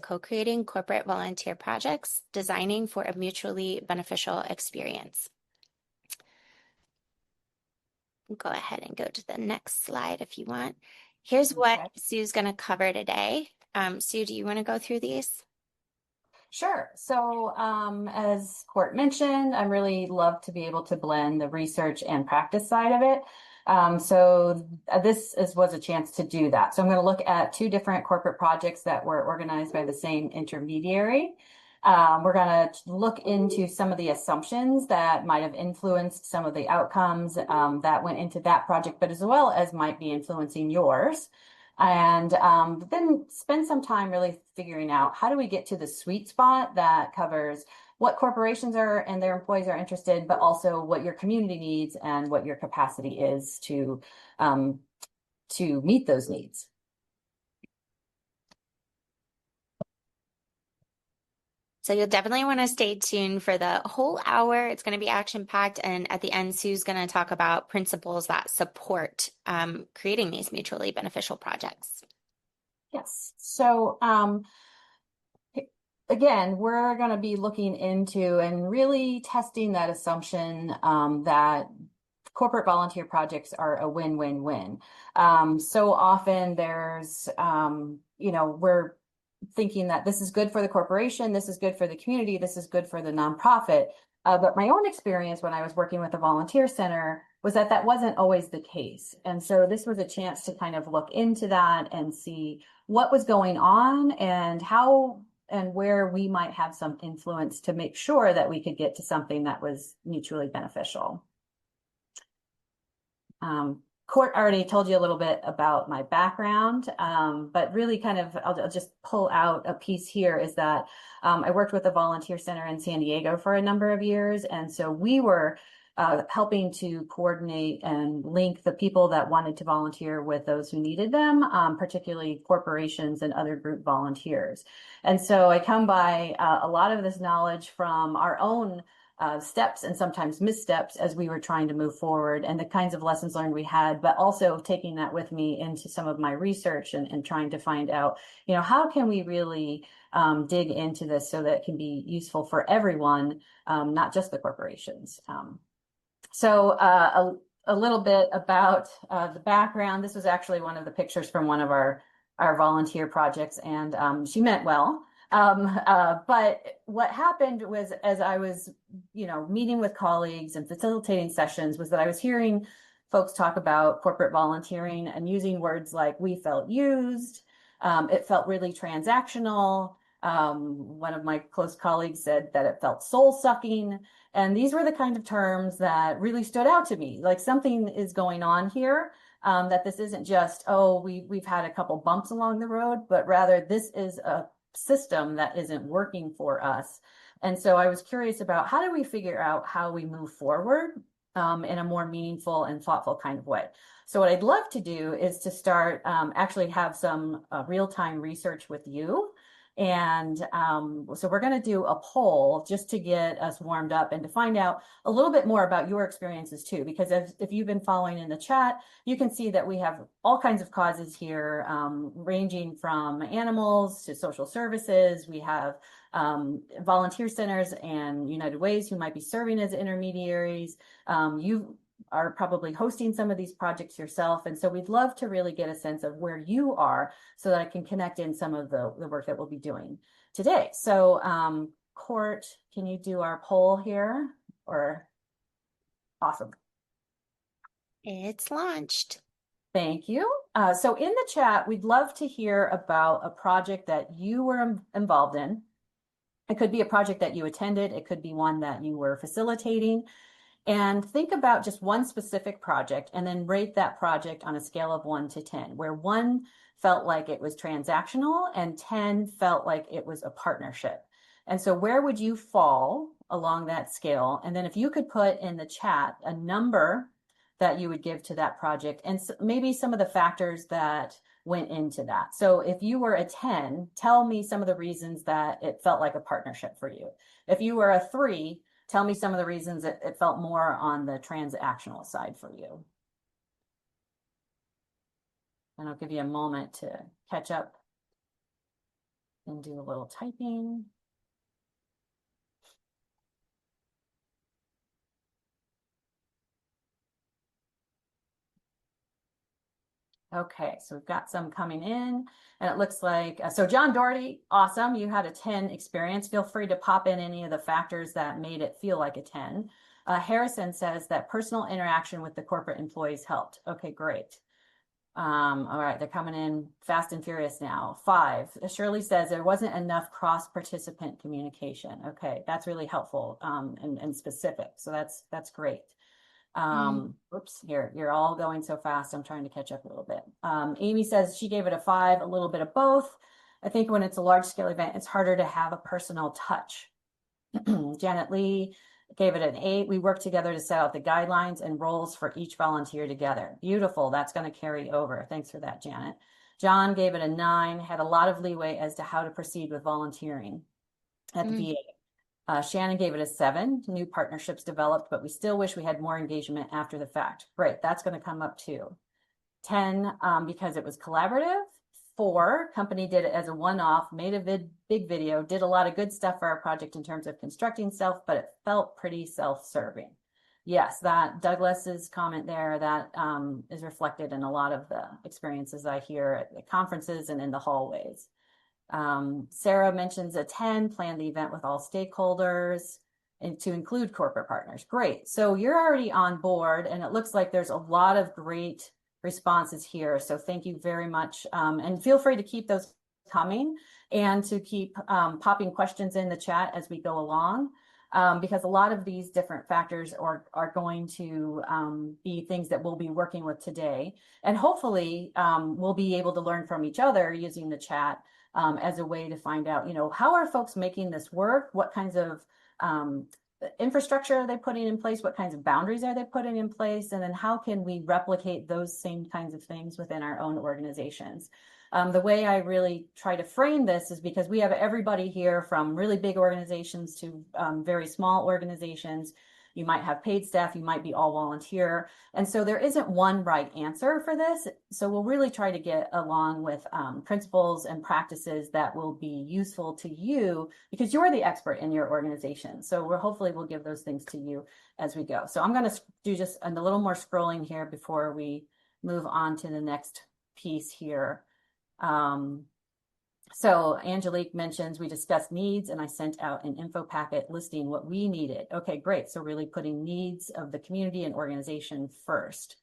co-creating corporate volunteer projects, designing for a mutually beneficial experience. Go ahead and go to the next slide if you want. Here's what Okay. Sue's going to cover today. Sue, do you want to go through these? Sure. So, as Court mentioned, I really love to be able to blend the research and practice side of it. Was a chance to do that. So I'm going to look at two different corporate projects that were organized by the same intermediary. We're going to look into some of the assumptions that might have influenced some of the outcomes that went into that project, but as well as might be influencing yours. And then spend some time really figuring out how do we get to the sweet spot that covers what corporations are and their employees are interested, but also what your community needs and what your capacity is um, to meet those needs. So you'll definitely want to stay tuned for the whole hour. It's going to be action-packed, and at the end, Sue's going to talk about principles that support creating these mutually beneficial projects. Yes. So again, we're going to be looking into and really testing that assumption that corporate volunteer projects are a win-win-win. So often we're thinking that this is good for the corporation, this is good for the community, this is good for the nonprofit. But my own experience when I was working with a volunteer center was that that wasn't always the case. And so this was a chance to kind of look into that and see what was going on and how and where we might have some influence to make sure that we could get to something that was mutually beneficial. Court already told you a little bit about my background, but really I'll just pull out a piece here is that I worked with a volunteer center in San Diego for a number of years. And so we were helping to coordinate and link the people that wanted to volunteer with those who needed them, particularly corporations and other group volunteers. And so I come by a lot of this knowledge from our own steps and sometimes missteps as we were trying to move forward and the kinds of lessons learned we had, but also taking that with me into some of my research and trying to find out, how can we really dig into this so that it can be useful for everyone, not just the corporations. A little bit about the background. This was actually one of the pictures from one of our volunteer projects, and she meant well. But what happened was, as I was, meeting with colleagues and facilitating sessions, was that I was hearing folks talk about corporate volunteering and using words like "we felt used," it felt really transactional. One of my close colleagues said that it felt soul-sucking. And these were the kind of terms that really stood out to me. Like something is going on here, that this isn't just, oh, we've had a couple bumps along the road, but rather this is a system that isn't working for us. And so I was curious about how do we figure out how we move forward in a more meaningful and thoughtful kind of way. So what I'd love to do is to start actually have some real-time research with you. And so we're going to do a poll just to get us warmed up and to find out a little bit more about your experiences too, because if you've been following in the chat, you can see that we have all kinds of causes here, ranging from animals to social services. We have volunteer centers and United Ways who might be serving as intermediaries. You are probably hosting some of these projects yourself. And so we'd love to really get a sense of where you are so that I can connect in some of the work that we'll be doing today. So Court, can you do our poll here? Awesome. It's launched. Thank you. So in the chat, we'd love to hear about a project that you were involved in. It could be a project that you attended. It could be one that you were facilitating. And think about just one specific project and then rate that project on a scale of 1 to 10, where 1 felt like it was transactional and 10 felt like it was a partnership. And so where would you fall along that scale? And then if you could put in the chat a number that you would give to that project and maybe some of the factors that went into that. So if you were a 10, tell me some of the reasons that it felt like a partnership for you. If you were a 3, tell me some of the reasons it felt more on the transactional side for you. And I'll give you a moment to catch up and do a little typing. Okay, so we've got some coming in, and it looks like, so John Doherty, awesome. You had a 10 experience. Feel free to pop in any of the factors that made it feel like a 10. Harrison says that personal interaction with the corporate employees helped. Okay, great. All right, they're coming in fast and furious now. 5. Shirley says there wasn't enough cross-participant communication. Okay, that's really helpful and specific. So that's great. Oops, here, you're all going so fast. I'm trying to catch up a little bit. Amy says she gave it a 5, a little bit of both. I think when it's a large scale event, it's harder to have a personal touch. Janet Lee gave it an 8. We worked together to set out the guidelines and roles for each volunteer together. Beautiful. That's going to carry over. Thanks for that, Janet. John gave it a 9, had a lot of leeway as to how to proceed with volunteering at the VA. Shannon gave it a 7. New partnerships developed, but we still wish we had more engagement after the fact. Great, that's going to come up too. 10, because it was collaborative. 4, company did it as a one-off, made a big video, did a lot of good stuff for our project in terms of constructing self, but it felt pretty self-serving. Yes, that Douglas's comment there, that is reflected in a lot of the experiences I hear at the conferences and in the hallways. Sarah mentions a 10, plan the event with all stakeholders and to include corporate partners. Great. So you're already on board, and it looks like there's a lot of great responses here. So thank you very much. And feel free to keep those coming and to keep popping questions in the chat as we go along. Because a lot of these different factors are going to be things that we'll be working with today. And hopefully we'll be able to learn from each other using the chat as a way to find out, how are folks making this work? What kinds of infrastructure are they putting in place? What kinds of boundaries are they putting in place? And then how can we replicate those same kinds of things within our own organizations? The way I really try to frame this is because we have everybody here from really big organizations to very small organizations. You might have paid staff, you might be all volunteer. And so there isn't one right answer for this. So we'll really try to get along with principles and practices that will be useful to you because you're the expert in your organization. So hopefully we'll give those things to you as we go. So I'm going to do just a little more scrolling here before we move on to the next piece here. So Angelique mentions we discussed needs and I sent out an info packet listing what we needed. Okay, great. So really putting needs of the community and organization first.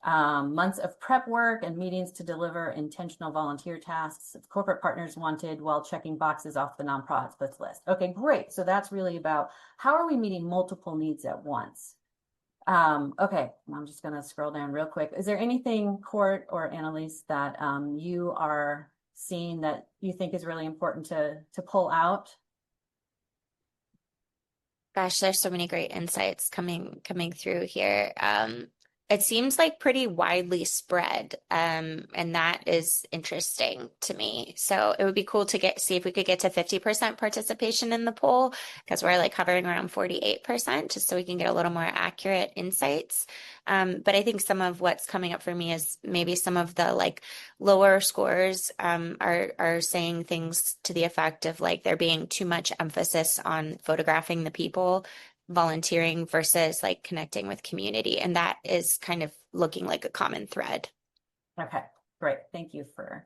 Months of prep work and meetings to deliver intentional volunteer tasks if corporate partners wanted while checking boxes off the nonprofits list. Okay, great. So that's really about how are we meeting multiple needs at once? Okay, I'm just going to scroll down real quick. Is there anything, Court or Annalise, that you are seeing that you think is really important to pull out? Gosh, there's so many great insights coming through here. It seems like pretty widely spread, and that is interesting to me. So it would be cool to see if we could get to 50% participation in the poll, because we're like hovering around 48%, just so we can get a little more accurate insights. But I think some of what's coming up for me is maybe some of the like lower scores are saying things to the effect of like there being too much emphasis on photographing the people volunteering versus like connecting with community. And that is kind of looking like a common thread. Okay, great. Thank you for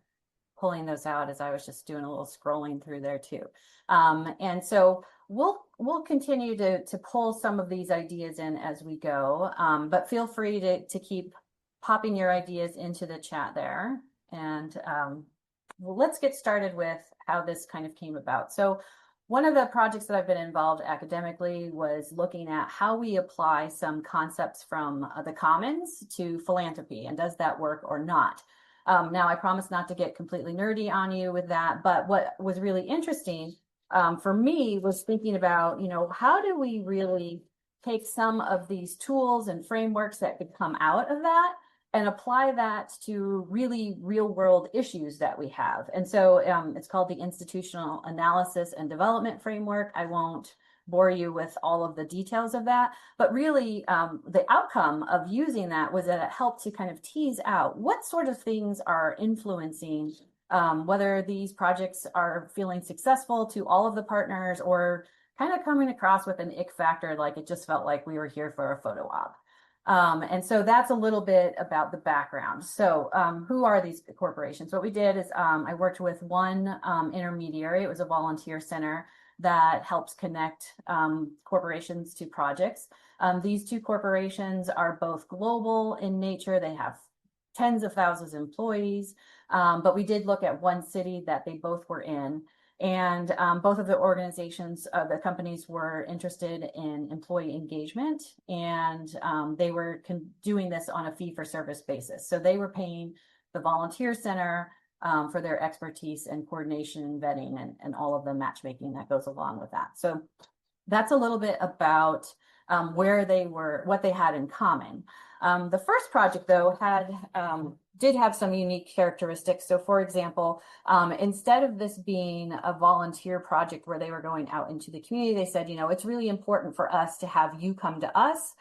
pulling those out as I was just doing a little scrolling through there too. And so we'll continue to pull some of these ideas in as we go, but feel free to keep popping your ideas into the chat there. And well, let's get started with how this kind of came about. So one of the projects that I've been involved academically was looking at how we apply some concepts from the commons to philanthropy, and does that work or not? Now, I promise not to get completely nerdy on you with that, but what was really interesting for me was thinking about, how do we really take some of these tools and frameworks that could come out of that and apply that to really real world issues that we have. And so it's called the Institutional Analysis and Development Framework. I won't bore you with all of the details of that, but really the outcome of using that was that it helped to kind of tease out what sort of things are influencing whether these projects are feeling successful to all of the partners or kind of coming across with an ick factor, like it just felt like we were here for a photo op. And so that's a little bit about the background. So who are these corporations? What we did is I worked with one intermediary. It was a volunteer center that helps connect corporations to projects. These two corporations are both global in nature. They have tens of thousands of employees, but we did look at one city that they both were in. And both of the organizations, the companies were interested in employee engagement, and they were doing this on a fee-for-service basis. So they were paying the volunteer center for their expertise and coordination and vetting and all of the matchmaking that goes along with that. So that's a little bit about where they were, what they had in common. The first project, though, did have some unique characteristics. So, for example, instead of this being a volunteer project where they were going out into the community, they said, you know, it's really important for us to have you come to us.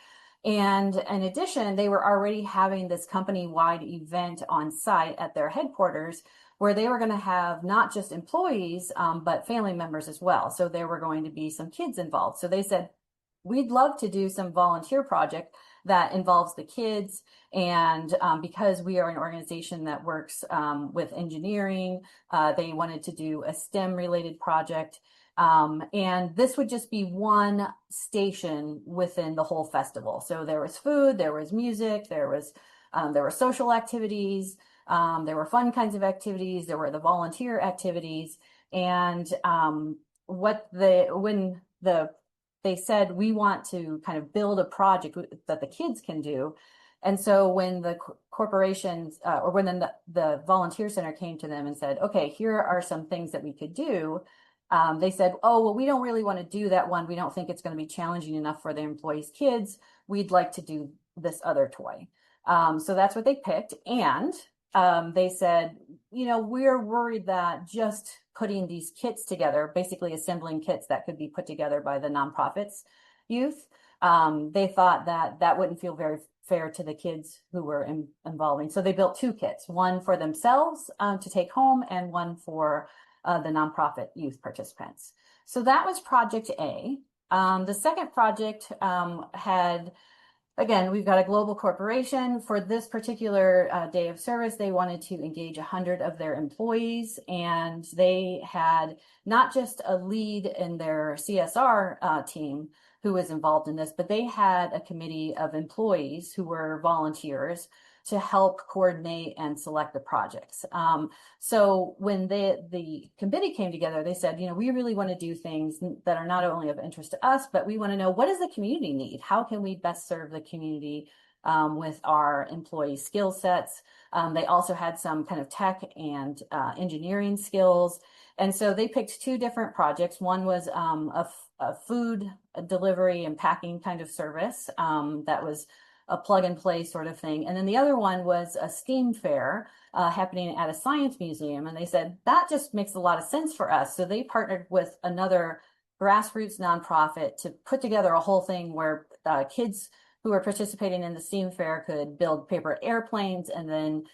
And in addition, they were already having this company-wide event on site at their headquarters where they were going to have not just employees, but family members as well. So there were going to be some kids involved. So they said, we'd love to do some volunteer project that involves the kids. And because we are an organization that works with engineering, they wanted to do a STEM related project. And this would just be one station within the whole festival. So there was food, there was music, there were social activities, there were fun kinds of activities, there were the volunteer activities. And they said, we want to kind of build a project that the kids can do. And so when the corporations or when the volunteer center came to them and said, okay, here are some things that we could do. They said, oh, well, we don't really want to do that one. We don't think it's going to be challenging enough for the employees' kids. We'd like to do this other toy. So that's what they picked. And they said, you know, we're worried that just putting these kits together, basically assembling kits that could be put together by the nonprofits youth, they thought that that wouldn't feel very fair to the kids who were involving. So they built two kits, one for themselves to take home and one for the nonprofit youth participants. So that was project A. The second project had, again, we've got a global corporation. For this particular day of service, they wanted to engage 100 of their employees, and they had not just a lead in their CSR team who was involved in this, but they had a committee of employees who were volunteers to help coordinate and select the projects. So when the committee came together, they said, you know, we really want to do things that are not only of interest to us, but we want to know, what does the community need? How can we best serve the community with our employee skill sets? They also had some kind of tech and engineering skills. And so they picked two different projects. One was a food delivery and packing kind of service that was a plug and play sort of thing. And then the other one was a STEAM fair happening at a science museum. And they said, that just makes a lot of sense for us. So they partnered with another grassroots nonprofit to put together a whole thing where kids who were participating in the STEAM fair could build paper airplanes and then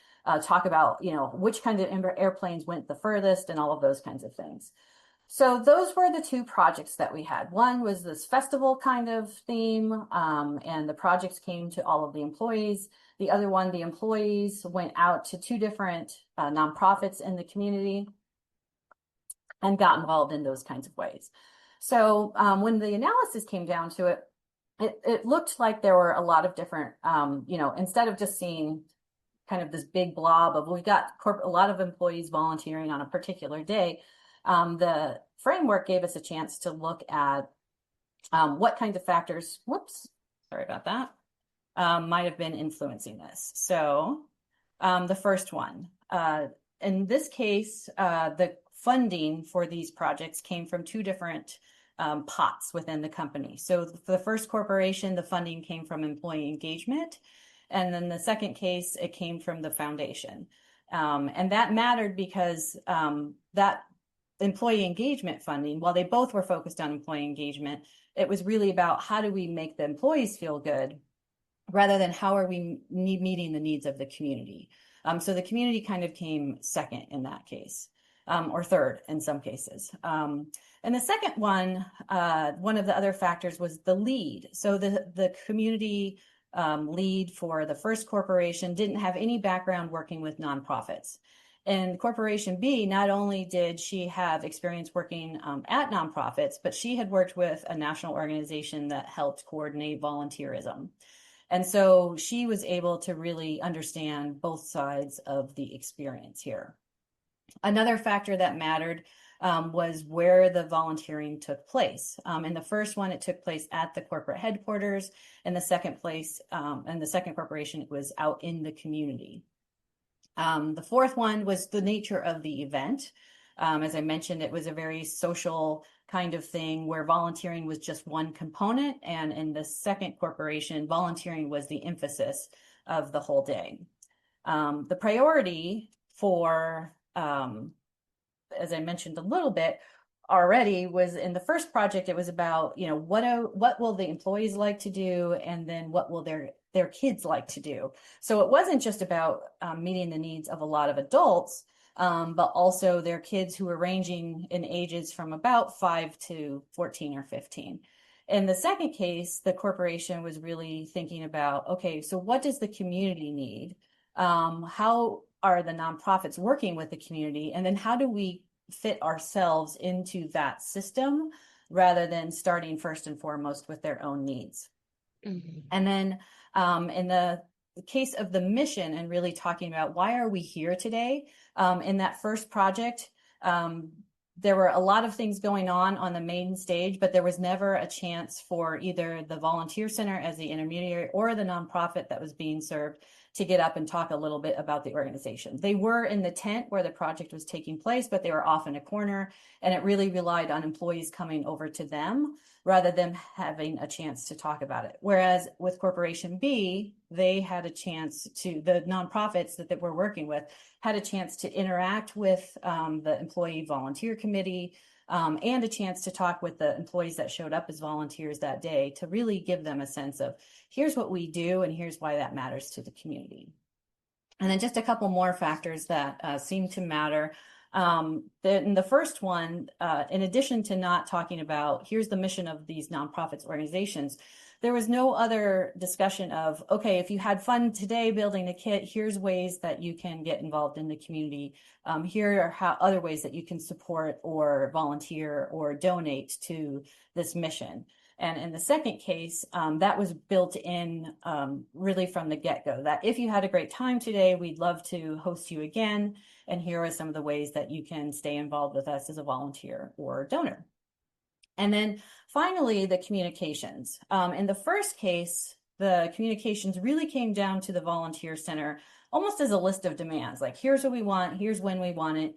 talk about, you know, which kind of airplanes went the furthest and all of those kinds of things. So those were the two projects that we had. One was this festival kind of theme, and the projects came to all of the employees. The other one, the employees went out to two different nonprofits in the community and got involved in those kinds of ways. So when the analysis came down to it, it looked like there were a lot of different, you know, instead of just seeing kind of this big blob of, we've got a lot of employees volunteering on a particular day, the framework gave us a chance to look at what kinds of factors, sorry about that, might have been influencing this. So the first one, in this case, the funding for these projects came from two different pots within the company. So for the first corporation, the funding came from employee engagement. And then the second case, it came from the foundation. And that mattered because that employee engagement funding, while they both were focused on employee engagement, it was really about how do we make the employees feel good rather than how are we meeting the needs of the community. So the community kind of came second in that case, or third in some cases. And the second one of the other factors was the lead. So the community lead for the first corporation didn't have any background working with nonprofits. And Corporation B, not only did she have experience working at nonprofits, but she had worked with a national organization that helped coordinate volunteerism. And so she was able to really understand both sides of the experience here. Another factor that mattered was where the volunteering took place. In the first one, it took place at the corporate headquarters. In the second place, in the second corporation, it was out in the community. The fourth one was the nature of the event. As I mentioned, it was a very social kind of thing where volunteering was just one component. And in the second corporation, volunteering was the emphasis of the whole day. The priority for, as I mentioned a little bit already, was in the first project, it was about, what will the employees like to do, and then what will their kids like to do. So it wasn't just about meeting the needs of a lot of adults, but also their kids who were ranging in ages from about 5 to 14 or 15. In the second case, the corporation was really thinking about, okay, so what does the community need? How are the nonprofits working with the community? And then how do we fit ourselves into that system rather than starting first and foremost with their own needs? Mhm. And then in the case of the mission and really talking about why are we here today, in that first project, there were a lot of things going on the main stage, but there was never a chance for either the volunteer center as the intermediary or the nonprofit that was being served to get up and talk a little bit about the organization. They were in the tent where the project was taking place, but they were off in a corner, and it really relied on employees coming over to them rather than having a chance to talk about it. Whereas with Corporation B, they had a chance to, the nonprofits that we're working with had a chance to interact with the employee volunteer committee, and a chance to talk with the employees that showed up as volunteers that day to really give them a sense of here's what we do and here's why that matters to the community. And then just a couple more factors that seem to matter. In the first one, in addition to not talking about here's the mission of these nonprofits organizations, there was no other discussion of, okay, if you had fun today building a kit, here's ways that you can get involved in the community. Here are other ways that you can support or volunteer or donate to this mission. And in the second case, that was built in really from the get-go, that if you had a great time today, we'd love to host you again. And here are some of the ways that you can stay involved with us as a volunteer or donor. And then finally, the communications. In the first case, the communications really came down to the volunteer center almost as a list of demands, like here's what we want, here's when we want it,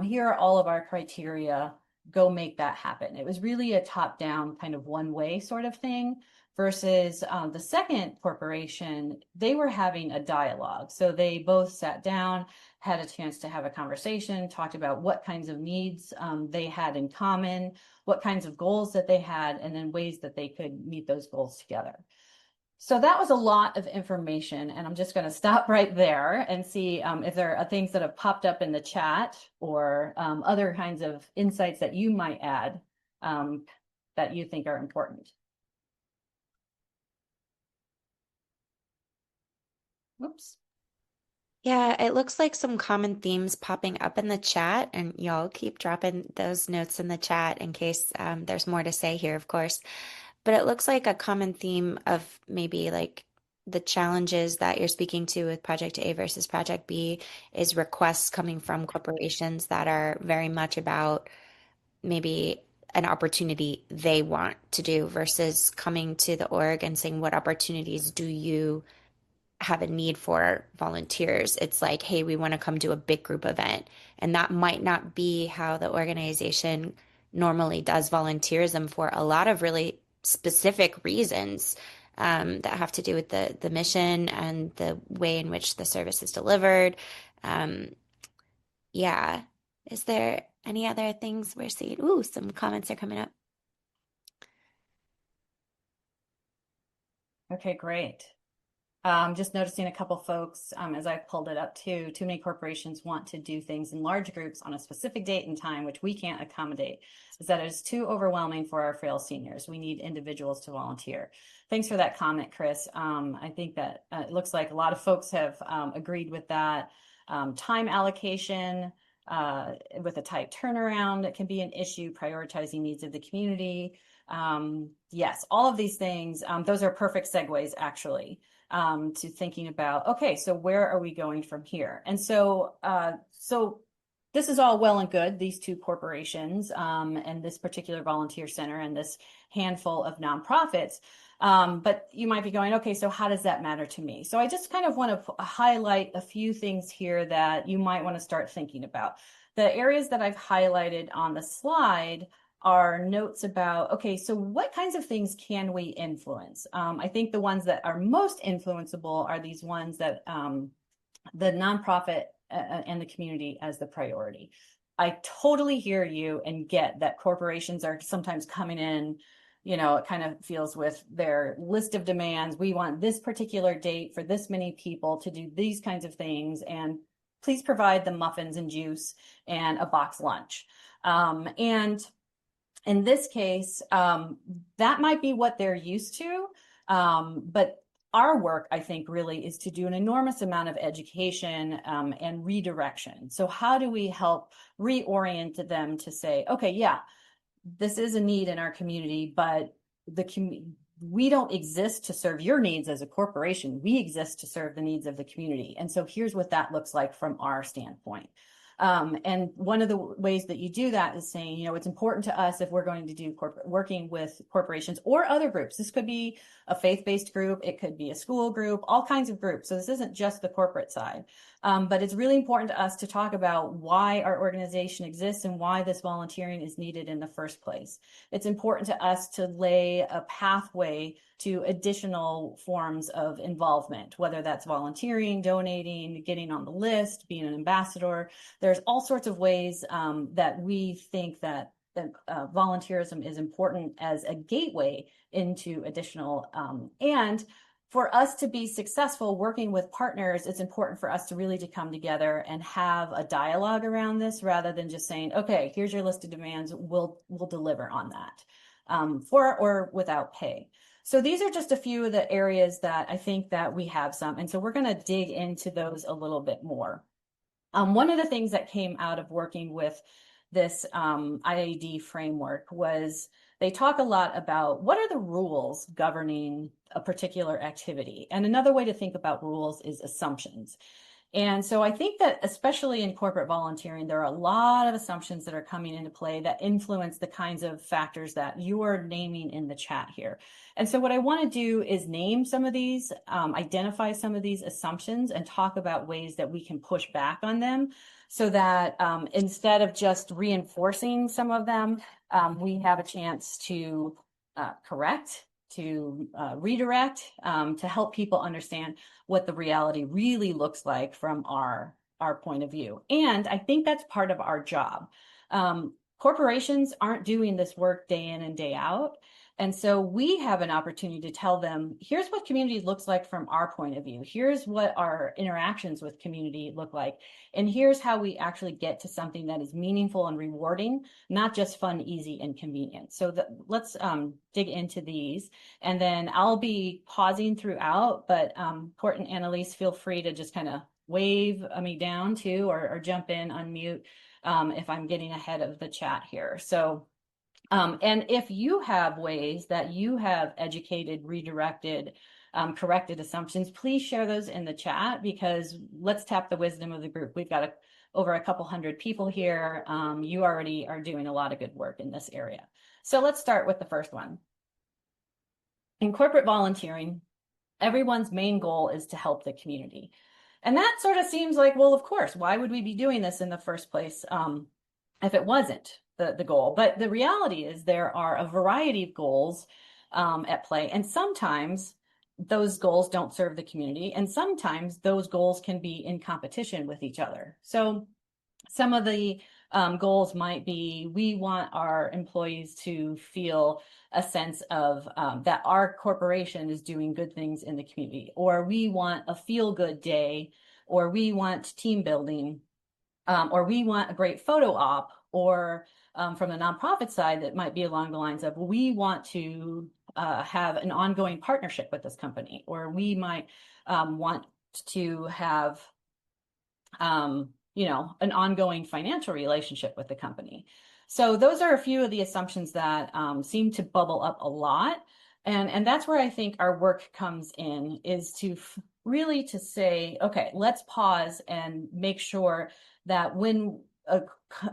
here are all of our criteria, go make that happen. It was really a top-down kind of one-way sort of thing versus the second corporation, they were having a dialogue. So they both sat down, had a chance to have a conversation, talked about what kinds of needs they had in common, what kinds of goals that they had, and then ways that they could meet those goals together. So that was a lot of information, and I'm just going to stop right there and see if there are things that have popped up in the chat or other kinds of insights that you might add that you think are important. Oops. Yeah, it looks like some common themes popping up in the chat, and y'all keep dropping those notes in the chat in case there's more to say here, of course. But it looks like a common theme of maybe like the challenges that you're speaking to with Project A versus Project B is requests coming from corporations that are very much about maybe an opportunity they want to do versus coming to the org and saying, what opportunities do you have a need for volunteers? It's like, hey, we want to come to a big group event. And that might not be how the organization normally does volunteerism for a lot of really specific reasons that have to do with the mission and the way in which the service is delivered. Um, yeah. Is there any other things we're seeing? Ooh, some comments are coming up. Okay, great. Just noticing a couple folks, as I pulled it up too many corporations want to do things in large groups on a specific date and time, which we can't accommodate. Is that it is too overwhelming for our frail seniors. We need individuals to volunteer. Thanks for that comment, Chris. I think that it looks like a lot of folks have agreed with that. Time allocation with a tight turnaround, it can be an issue, prioritizing needs of the community. Yes, all of these things, those are perfect segues, actually. To thinking about, okay, so where are we going from here? And so this is all well and good, these two corporations and this particular volunteer center and this handful of nonprofits. But you might be going, okay, so how does that matter to me? So I just kind of want to highlight a few things here that you might want to start thinking about. The areas that I've highlighted on the slide are notes about, okay, so what kinds of things can we influence? I think the ones that are most influenceable are these ones that the nonprofit and the community as the priority. I totally hear you and get that corporations are sometimes coming in, you know, it kind of feels with their list of demands. We want this particular date for this many people to do these kinds of things, and please provide the muffins and juice and a box lunch. And in this case, that might be what they're used to, but our work, I think, really is to do an enormous amount of education and redirection. So how do we help reorient them to say, okay, yeah, this is a need in our community, but we don't exist to serve your needs as a corporation. We exist to serve the needs of the community. And so here's what that looks like from our standpoint. And one of the ways that you do that is saying, you know, it's important to us if we're going to do working with corporations or other groups. This could be a faith-based group. It could be a school group, all kinds of groups. So this isn't just the corporate side. But it's really important to us to talk about why our organization exists and why this volunteering is needed in the first place. It's important to us to lay a pathway to additional forms of involvement, whether that's volunteering, donating, getting on the list, being an ambassador. There's all sorts of ways that we think that volunteerism is important as a gateway into additional. And for us to be successful working with partners, it's important for us to really to come together and have a dialogue around this rather than just saying, okay, here's your list of demands, we'll deliver on that for or without pay. So these are just a few of the areas that I think that we have some. And so we're going to dig into those a little bit more. One of the things that came out of working with this IAD framework was they talk a lot about what are the rules governing a particular activity. And another way to think about rules is assumptions. And so I think that especially in corporate volunteering, there are a lot of assumptions that are coming into play that influence the kinds of factors that you are naming in the chat here. And so what I want to do is name some of these, identify some of these assumptions and talk about ways that we can push back on them so that instead of just reinforcing some of them, we have a chance to correct, to redirect, to help people understand what the reality really looks like from our point of view. And I think that's part of our job. Corporations aren't doing this work day in and day out. And so we have an opportunity to tell them, here's what community looks like from our point of view. Here's what our interactions with community look like. And here's how we actually get to something that is meaningful and rewarding, not just fun, easy, and convenient. So let's dig into these. And then I'll be pausing throughout, but Court and Annalise, feel free to just kind of wave me down too, or jump in, unmute if I'm getting ahead of the chat here. So and if you have ways that you have educated, redirected, corrected assumptions, please share those in the chat because let's tap the wisdom of the group. We've got over a couple hundred people here. You already are doing a lot of good work in this area. So let's start with the first one. In corporate volunteering, everyone's main goal is to help the community. And that sort of seems like, well, of course, why would we be doing this in the first place if it wasn't the goal? But the reality is there are a variety of goals at play. And sometimes those goals don't serve the community. And sometimes those goals can be in competition with each other. So some of the Goals might be, we want our employees to feel a sense of that our corporation is doing good things in the community, or we want a feel-good day, or we want team building, or we want a great photo op, or from the nonprofit side, that might be along the lines of, we want to have an ongoing partnership with this company, or we might want to have an ongoing financial relationship with the company. So those are a few of the assumptions that seem to bubble up a lot. And that's where I think our work comes in, is to really to say, okay, let's pause and make sure that when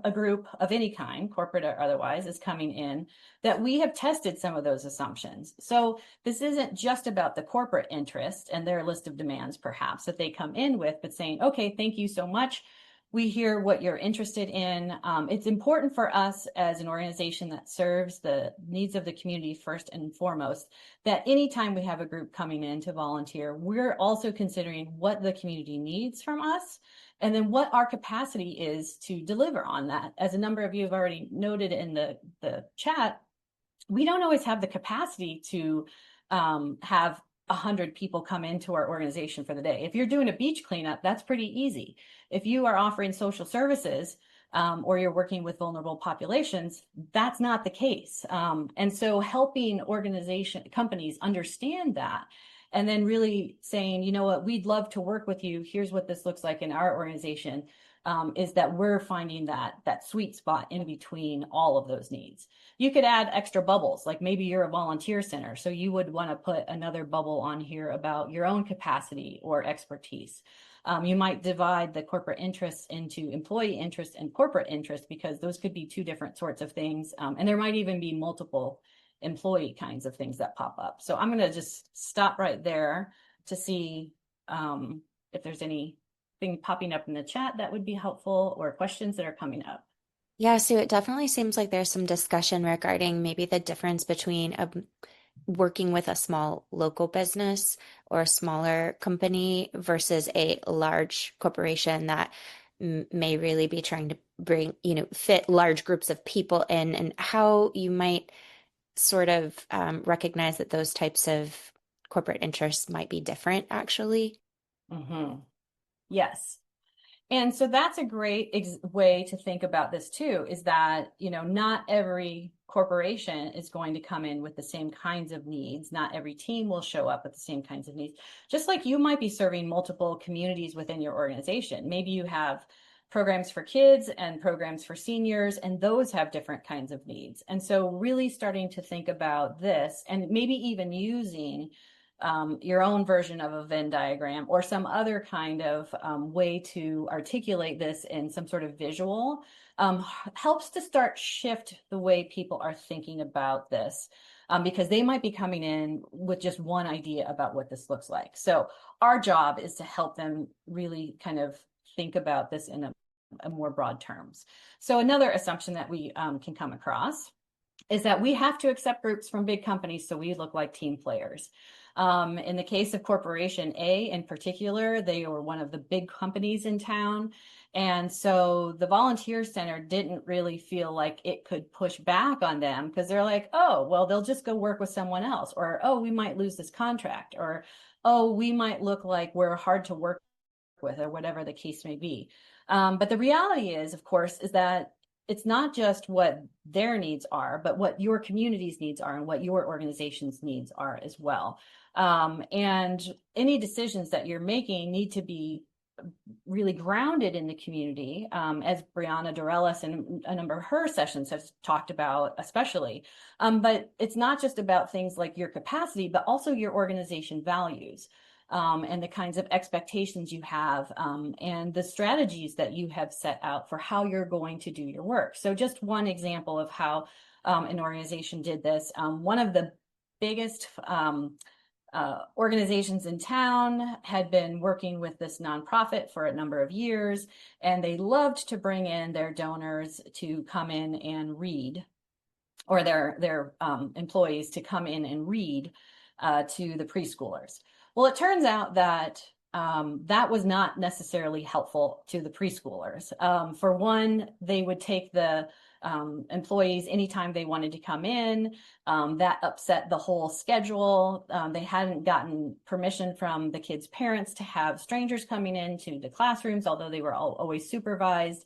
a group of any kind, corporate or otherwise, is coming in, that we have tested some of those assumptions. So this isn't just about the corporate interest and their list of demands, perhaps, that they come in with, but saying, okay, thank you so much. We hear what you're interested in. It's important for us as an organization that serves the needs of the community first and foremost, that anytime we have a group coming in to volunteer, we're also considering what the community needs from us, and then what our capacity is to deliver on that. As a number of you have already noted in the chat, we don't always have the capacity to have 100 people come into our organization for the day. If you're doing a beach cleanup, that's pretty easy. If you are offering social services, or you're working with vulnerable populations, that's not the case. And so helping companies understand that, and then really saying, you know what, we'd love to work with you. Here's what this looks like in our organization, is that we're finding that sweet spot in between all of those needs. You could add extra bubbles, like maybe you're a volunteer center, so you would want to put another bubble on here about your own capacity or expertise. You might divide the corporate interests into employee interest and corporate interest, because those could be two different sorts of things. And there might even be multiple employee kinds of things that pop up. So I'm going to just stop right there to see if there's anything popping up in the chat that would be helpful, or questions that are coming up. Yeah, so it definitely seems like there's some discussion regarding maybe the difference between working with a small local business or a smaller company versus a large corporation that may really be trying to bring, fit large groups of people in, and how you might sort of recognize that those types of corporate interests might be different, actually. Mm-hmm. Yes. And so that's a great way to think about this too, is that, not every corporation is going to come in with the same kinds of needs. Not every team will show up with the same kinds of needs. Just like you might be serving multiple communities within your organization. Maybe you have programs for kids and programs for seniors, and those have different kinds of needs. And so really starting to think about this, and maybe even using your own version of a Venn diagram or some other kind of way to articulate this in some sort of visual, helps to start shift the way people are thinking about this, because they might be coming in with just one idea about what this looks like. So our job is to help them really kind of think about this in a more broad terms. So another assumption that we can come across is that we have to accept groups from big companies so we look like team players. In the case of Corporation A in particular, they were one of the big companies in town. And so the Volunteer Center didn't really feel like it could push back on them, because they're like, oh, well, they'll just go work with someone else. Or, oh, we might lose this contract. Or, oh, we might look like we're hard to work with, or whatever the case may be. But the reality is, of course, is that it's not just what their needs are, but what your community's needs are and what your organization's needs are as well. And any decisions that you're making need to be really grounded in the community, as Brianna Dorellis and a number of her sessions have talked about, especially. But it's not just about things like your capacity, but also your organization values. And the kinds of expectations you have, and the strategies that you have set out for how you're going to do your work. So just one example of how an organization did this. One of the biggest organizations in town had been working with this nonprofit for a number of years, and they loved to bring in their donors to come in and read, or their employees to come in and read to the preschoolers. Well, it turns out that that was not necessarily helpful to the preschoolers. For one, they would take the employees anytime they wanted to come in. That upset the whole schedule. They hadn't gotten permission from the kids' parents to have strangers coming into the classrooms, although they were always supervised.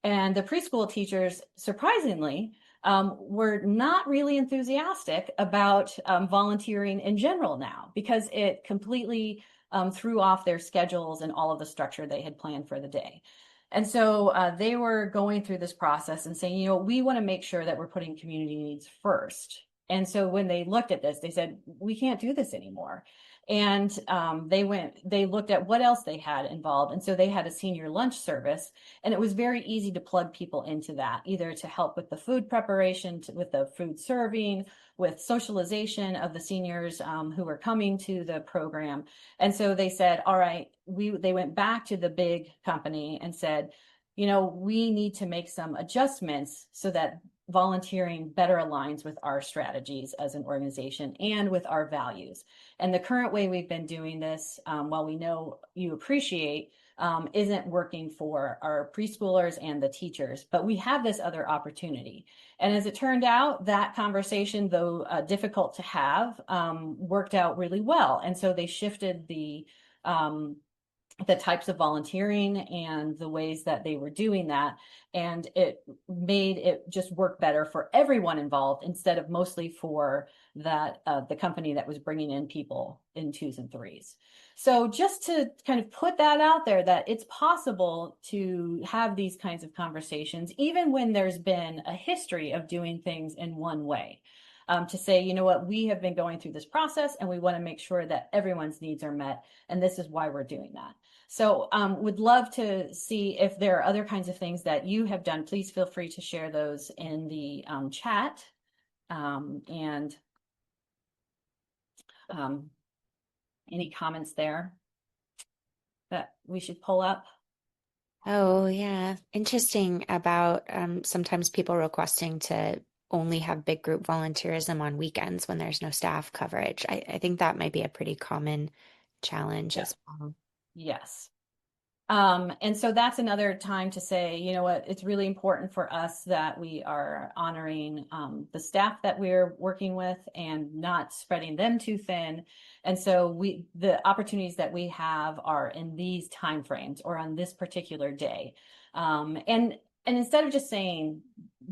And the preschool teachers, surprisingly, were not really enthusiastic about volunteering in general now, because it completely threw off their schedules and all of the structure they had planned for the day. And so they were going through this process and saying, we want to make sure that we're putting community needs first. And so when they looked at this, they said, we can't do this anymore. And they looked at what else they had involved. And so they had a senior lunch service, and it was very easy to plug people into that, either to help with the food preparation, with the food serving, with socialization of the seniors who were coming to the program. And so they said, all right, they went back to the big company and said, we need to make some adjustments so that volunteering better aligns with our strategies as an organization and with our values. And the current way we've been doing this, while we know you appreciate, isn't working for our preschoolers and the teachers, but we have this other opportunity. And as it turned out, that conversation, though difficult to have, worked out really well. And so they shifted the types of volunteering and the ways that they were doing that. And it made it just work better for everyone involved, instead of mostly for the company that was bringing in people in twos and threes. So just to kind of put that out there, that it's possible to have these kinds of conversations, even when there's been a history of doing things in one way. To say, what, we have been going through this process and we want to make sure that everyone's needs are met. And this is why we're doing that. So would love to see if there are other kinds of things that you have done. Please feel free to share those in the chat. And any comments there that we should pull up? Oh, yeah. Interesting about sometimes people requesting to only have big group volunteerism on weekends when there's no staff coverage. I think that might be a pretty common challenge Yeah. as well. Yes. And so that's another time to say, what, it's really important for us that we are honoring the staff that we're working with and not spreading them too thin. And so the opportunities that we have are in these timeframes or on this particular day. And instead of just saying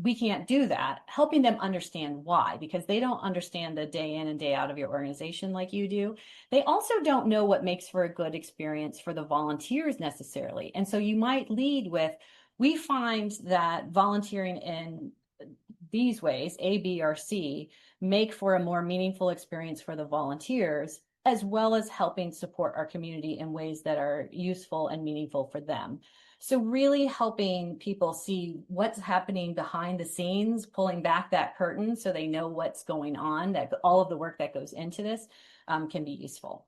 we can't do that, helping them understand why, because they don't understand the day in and day out of your organization like you do. They also don't know what makes for a good experience for the volunteers necessarily. And so you might lead with, we find that volunteering in these ways, A, B, or C, make for a more meaningful experience for the volunteers, as well as helping support our community in ways that are useful and meaningful for them. So really helping people see what's happening behind the scenes, pulling back that curtain so they know what's going on, that all of the work that goes into this can be useful.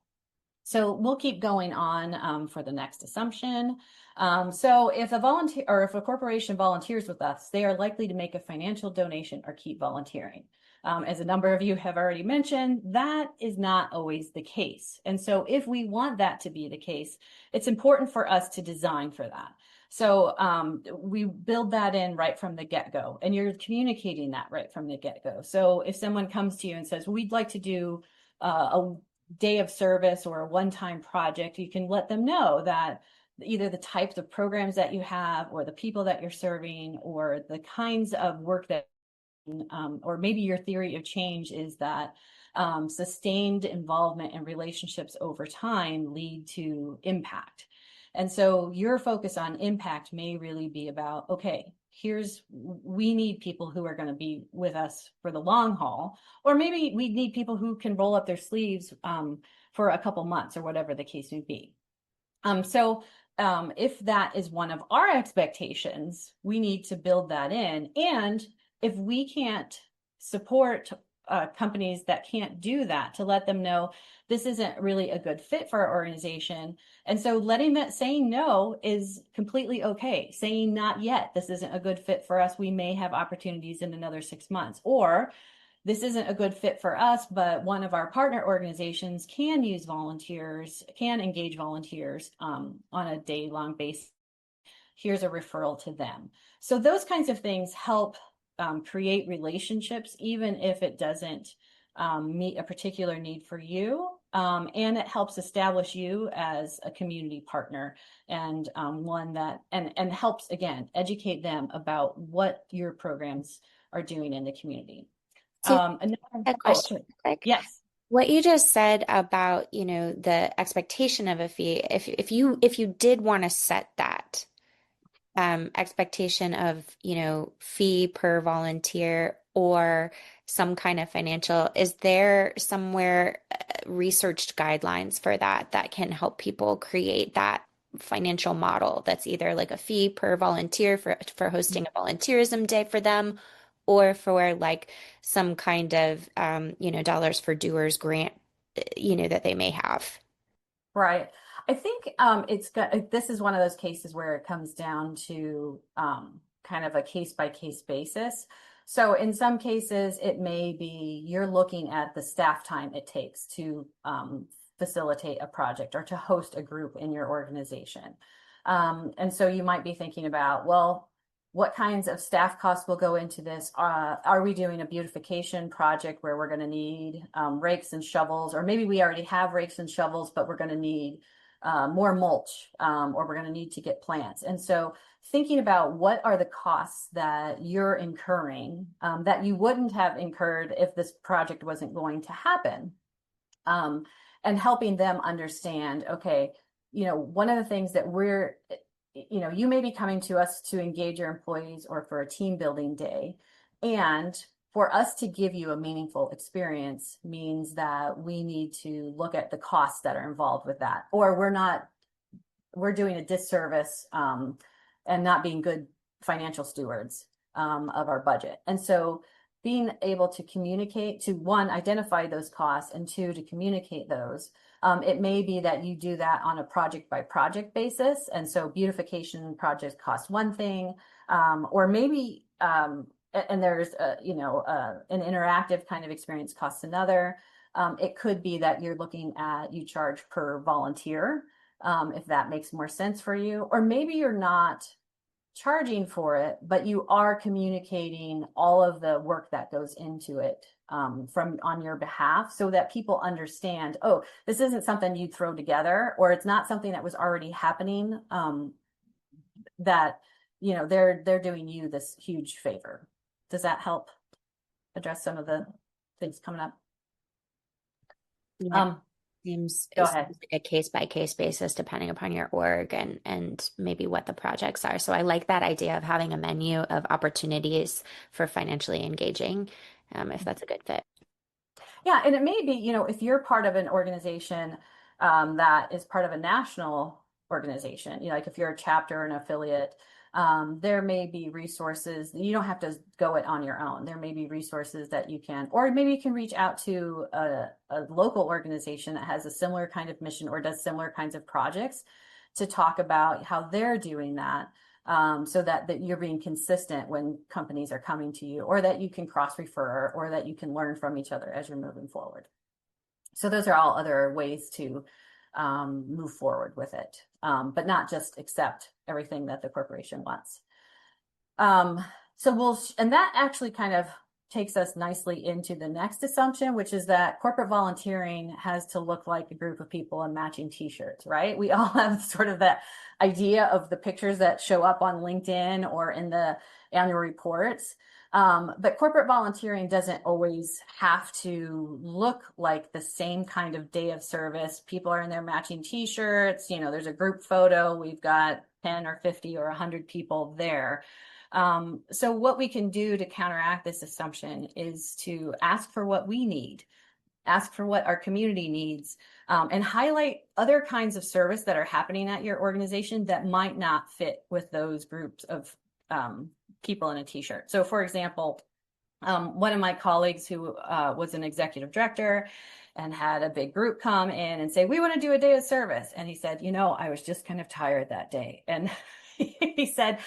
So we'll keep going on for the next assumption. So if a volunteer or if a corporation volunteers with us, they are likely to make a financial donation or keep volunteering. As a number of you have already mentioned, that is not always the case. And so if we want that to be the case, it's important for us to design for that. So we build that in right from the get-go, and you're communicating that right from the get-go. So if someone comes to you and says, we'd like to do a day of service or a one-time project, you can let them know that either the types of programs that you have or the people that you're serving or the kinds of work that or maybe your theory of change is that sustained involvement and relationships over time lead to impact. And so your focus on impact may really be about, okay, we need people who are going to be with us for the long haul, or maybe we need people who can roll up their sleeves for a couple months or whatever the case may be. If that is one of our expectations, we need to build that in. And if we can't support companies that can't do that, to let them know this isn't really a good fit for our organization. And so saying no is completely okay. Saying not yet, this isn't a good fit for us. We may have opportunities in another 6 months. Or this isn't a good fit for us, but one of our partner organizations can use volunteers, can engage volunteers on a day-long basis. Here's a referral to them. So those kinds of things help create relationships, even if it doesn't meet a particular need for you. And it helps establish you as a community partner and one that, and helps, again, educate them about what your programs are doing in the community. So Another, a oh, question quick. yes. What you just said about, the expectation of a fee, if you did want to set that expectation of, fee per volunteer or some kind of financial, is there somewhere researched guidelines for that can help people create that financial model that's either like a fee per volunteer for hosting a volunteerism day for them, or for like some kind of dollars for doers grant, that they may have? Right. I think this is one of those cases where it comes down to kind of a case by case basis. So in some cases, it may be you're looking at the staff time it takes to facilitate a project or to host a group in your organization. And so you might be thinking about, well, what kinds of staff costs will go into this? Are we doing a beautification project where we're going to need rakes and shovels, or maybe we already have rakes and shovels, but we're going to need more mulch, or we're going to need to get plants. And so thinking about what are the costs that you're incurring that you wouldn't have incurred if this project wasn't going to happen, and helping them understand, okay, one of the things that you may be coming to us to engage your employees or for a team building day. And for us to give you a meaningful experience means that we need to look at the costs that are involved with that, or we're doing a disservice and not being good financial stewards of our budget. And so being able to communicate, to one, identify those costs, and two, to communicate those. It may be that you do that on a project by project basis. And so beautification projects cost one thing, or maybe, and there's, an interactive kind of experience costs another. It could be that you're looking at, you charge per volunteer, if that makes more sense for you. Or maybe you're not charging for it, but you are communicating all of the work that goes into it from on your behalf, so that people understand, oh, this isn't something you throw together, or it's not something that was already happening, that they're doing you this huge favor. Does that help address some of the things coming up? Yeah. Seems Go it ahead. seems like a case by case basis depending upon your org and maybe what the projects are. So I like that idea of having a menu of opportunities for financially engaging, if that's a good fit. Yeah, and it may be, if you're part of an organization that is part of a national organization, like if you're a chapter or an affiliate, there may be resources. You don't have to go it on your own. There may be resources that you can, or maybe you can reach out to a local organization that has a similar kind of mission or does similar kinds of projects to talk about how they're doing that. So that you're being consistent when companies are coming to you, or that you can cross-refer, or that you can learn from each other as you're moving forward. So those are all other ways to move forward with it, but not just accept everything that the corporation wants. And that actually kind of takes us nicely into the next assumption, which is that corporate volunteering has to look like a group of people in matching t-shirts, right? We all have sort of that idea of the pictures that show up on LinkedIn or in the annual reports. But corporate volunteering doesn't always have to look like the same kind of day of service. People are in their matching t-shirts, there's a group photo, we've got 10 or 50 or 100 people there. So what we can do to counteract this assumption is to ask for what we need, ask for what our community needs, and highlight other kinds of service that are happening at your organization that might not fit with those groups of people in a t-shirt. So for example, one of my colleagues who was an executive director and had a big group come in and say, we want to do a day of service. And he said, I was just kind of tired that day. And he said,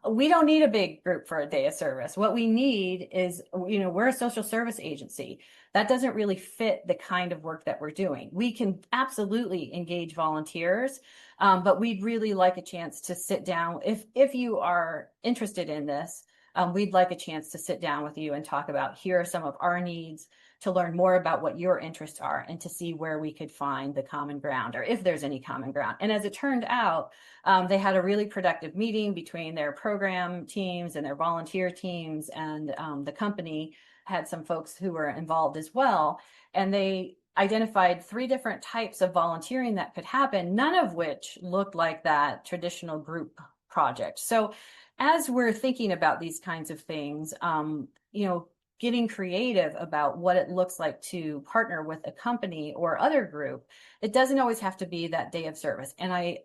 We don't need a big group for a day of service. What we need is, we're a social service agency. That doesn't really fit the kind of work that we're doing. We can absolutely engage volunteers, but we'd really like a chance to sit down. If you are interested in this, we'd like a chance to sit down with you and talk about here are some of our needs, to learn more about what your interests are, and to see where we could find the common ground, or if there's any common ground. And as it turned out, they had a really productive meeting between their program teams and their volunteer teams, and the company had some folks who were involved as well. And they identified 3 different types of volunteering that could happen, none of which looked like that traditional group project. So as we're thinking about these kinds of things, getting creative about what it looks like to partner with a company or other group, it doesn't always have to be that day of service. And I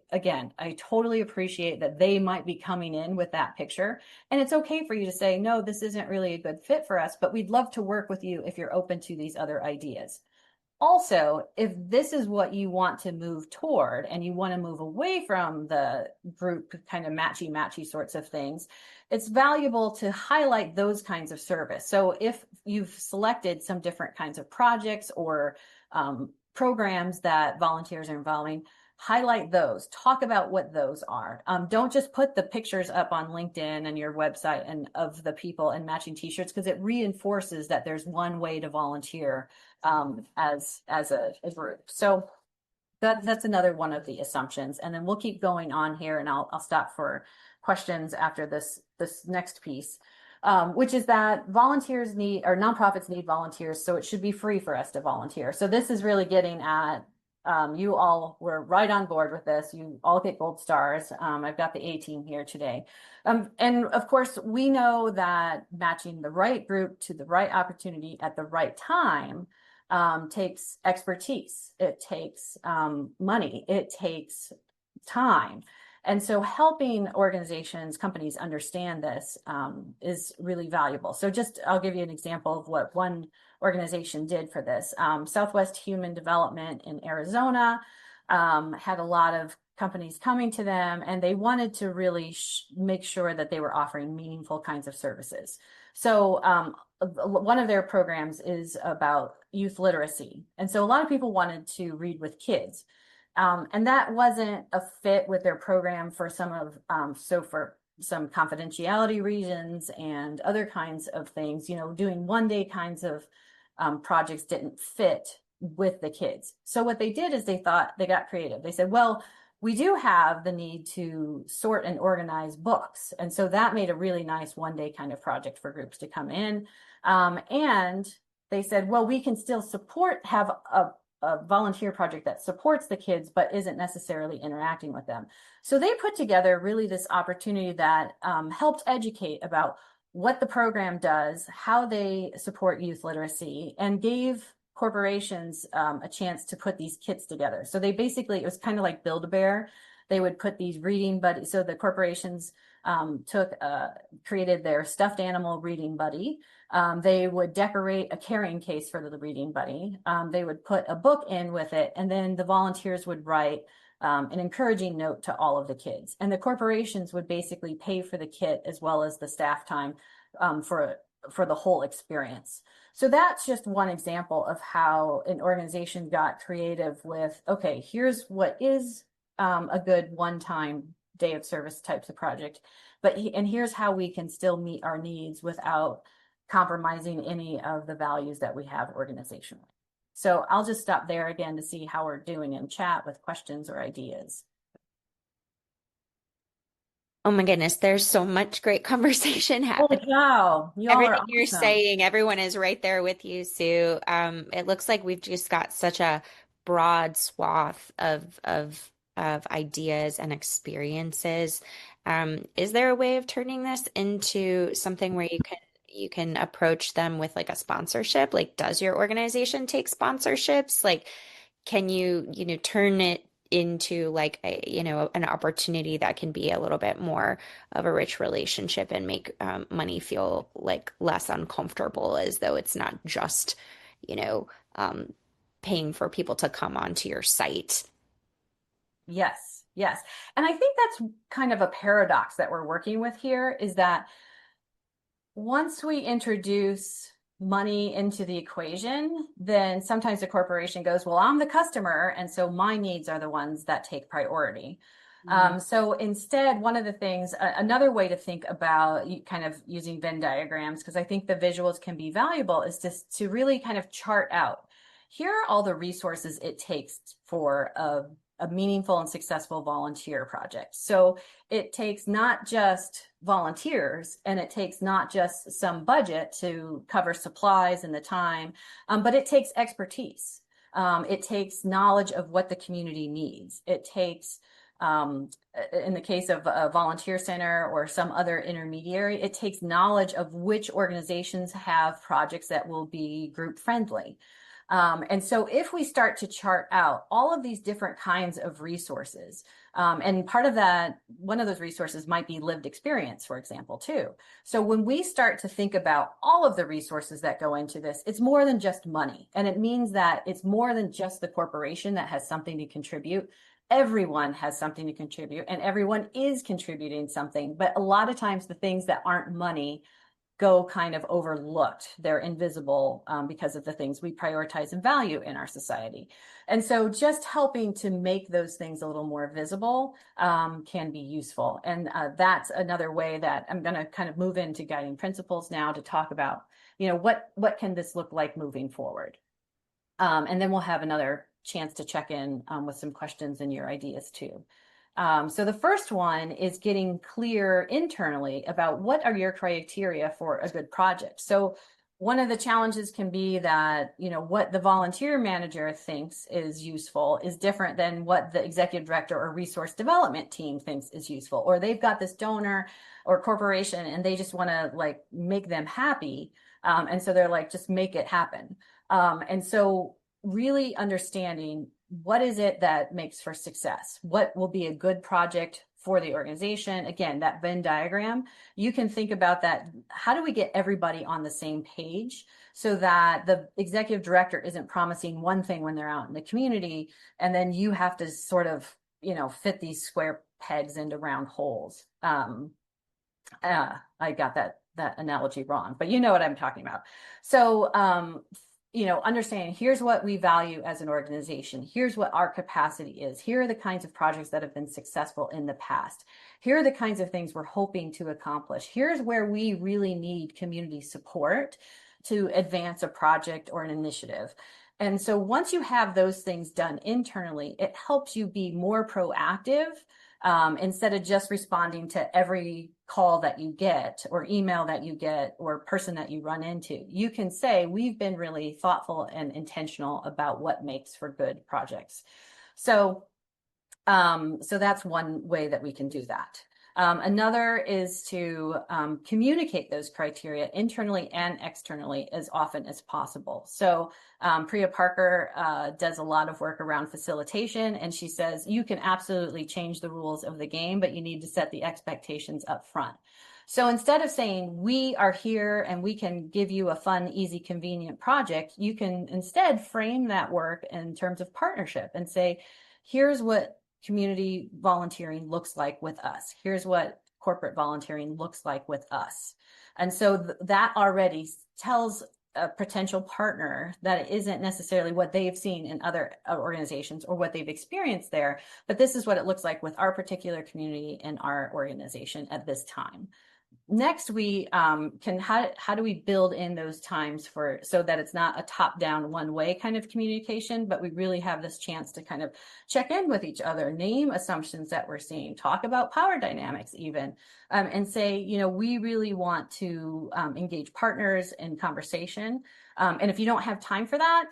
totally appreciate that they might be coming in with that picture. And it's okay for you to say, no, this isn't really a good fit for us, but we'd love to work with you if you're open to these other ideas. Also, if this is what you want to move toward and you want to move away from the group kind of matchy sorts of things, it's valuable to highlight those kinds of service. So if you've selected some different kinds of projects or programs that volunteers are involving, highlight those, talk about what those are. Don't just put the pictures up on LinkedIn and your website and of the people and matching t-shirts, because it reinforces that there's one way to volunteer as a group. So that's another one of the assumptions. And then we'll keep going on here, and I'll stop for questions after this next piece, which is that volunteers need, or nonprofits need volunteers, so it should be free for us to volunteer. So this is really getting at, you all were right on board with this. You all get gold stars. I've got the A team here today. And of course, we know that matching the right group to the right opportunity at the right time takes expertise. It takes money. It takes time. And so helping organizations, companies understand this is really valuable. So I'll give you an example of what one organization did for this. Southwest Human Development in Arizona had a lot of companies coming to them, and they wanted to really make sure that they were offering meaningful kinds of services. So one of their programs is about youth literacy. And so a lot of people wanted to read with kids. And that wasn't a fit with their program for for some confidentiality reasons and other kinds of things, doing one-day kinds of projects didn't fit with the kids. So what they did is they got creative. They said, well, we do have the need to sort and organize books. And so that made a really nice one-day kind of project for groups to come in. And they said, well, we can still have a volunteer project that supports the kids, but isn't necessarily interacting with them. So they put together really this opportunity that helped educate about what the program does, how they support youth literacy, and gave corporations a chance to put these kits together. So it was kind of like Build-A-Bear. They would put these reading buddies. So the corporations created their stuffed animal reading buddy. They would decorate a carrying case for the reading buddy. They would put a book in with it, and then the volunteers would write an encouraging note to all of the kids. And the corporations would basically pay for the kit as well as the staff time for the whole experience. So that's just one example of how an organization got creative with, okay, here's what is a good one-time day of service types of project, and here's how we can still meet our needs without compromising any of the values that we have organizationally. So I'll just stop there again to see how we're doing in chat with questions or ideas. Oh my goodness, there's so much great conversation Holy happening. cow, you all are Everything you're awesome. saying, everyone is right there with you, Sue. It looks like we've just got such a broad swath of ideas and experiences. Is there a way of turning this into something where you can approach them with like a sponsorship? Like, does your organization take sponsorships? Like, can you turn it into like an opportunity that can be a little bit more of a rich relationship and make money feel like less uncomfortable, as though it's not just you know um, paying for people to come onto your site. Yes, Yes. And I think that's kind of a paradox that we're working with here is that once we introduce money into the equation, then sometimes the corporation goes, well, I'm the customer, and so my needs are the ones that take priority. Mm. So instead, one of the things, another way to think about kind of using Venn diagrams, because I think the visuals can be valuable, is just to really kind of chart out, here are all the resources it takes for a meaningful and successful volunteer project. So it takes not just volunteers and it takes not just some budget to cover supplies and the time, but it takes expertise. It takes knowledge of what the community needs. It takes, in the case of a volunteer center or some other intermediary, it takes knowledge of which organizations have projects that will be group friendly. And so if we start to chart out all of these different kinds of resources, and part of that, one of those resources might be lived experience, for example, too. So when we start to think about all of the resources that go into this, it's more than just money. And it means that it's more than just the corporation that has something to contribute. Everyone has something to contribute and everyone is contributing something. But a lot of times the things that aren't money go kind of overlooked. They're invisible because of the things we prioritize and value in our society. And so just helping to make those things a little more visible can be useful. And that's another way that I'm going to kind of move into guiding principles now to talk about, what can this look like moving forward? And then we'll have another chance to check in with some questions and your ideas too. So the first one is getting clear internally about what are your criteria for a good project. So one of the challenges can be that, what the volunteer manager thinks is useful is different than what the executive director or resource development team thinks is useful, or they've got this donor or corporation and they just want to like make them happy. And so they're like, just make it happen. And so really understanding what is it that makes for success? What will be a good project for the organization? Again, that Venn diagram, you can think about that. How do we get everybody on the same page so that the executive director isn't promising one thing when they're out in the community, and then you have to sort of, fit these square pegs into round holes. I got that analogy wrong, but you know what I'm talking about. So understanding here's what we value as an organization. Here's what our capacity is. Here are the kinds of projects that have been successful in the past. Here are the kinds of things we're hoping to accomplish. Here's where we really need community support to advance a project or an initiative. And so once you have those things done internally, it helps you be more proactive instead of just responding to every call that you get or email that you get or person that you run into. You can say, we've been really thoughtful and intentional about what makes for good projects. So that's one way that we can do that. Another is to communicate those criteria internally and externally as often as possible. So Priya Parker does a lot of work around facilitation, and she says you can absolutely change the rules of the game, but you need to set the expectations up front. So instead of saying we are here and we can give you a fun, easy, convenient project, you can instead frame that work in terms of partnership and say, here's what community volunteering looks like with us. Here's what corporate volunteering looks like with us. And so that already tells a potential partner that it isn't necessarily what they've seen in other organizations or what they've experienced there, but this is what it looks like with our particular community and our organization at this time. Next, we how do we build in those times so that it's not a top-down one-way kind of communication, but we really have this chance to kind of check in with each other, name assumptions that we're seeing, talk about power dynamics even, and say, we really want to engage partners in conversation. And if you don't have time for that,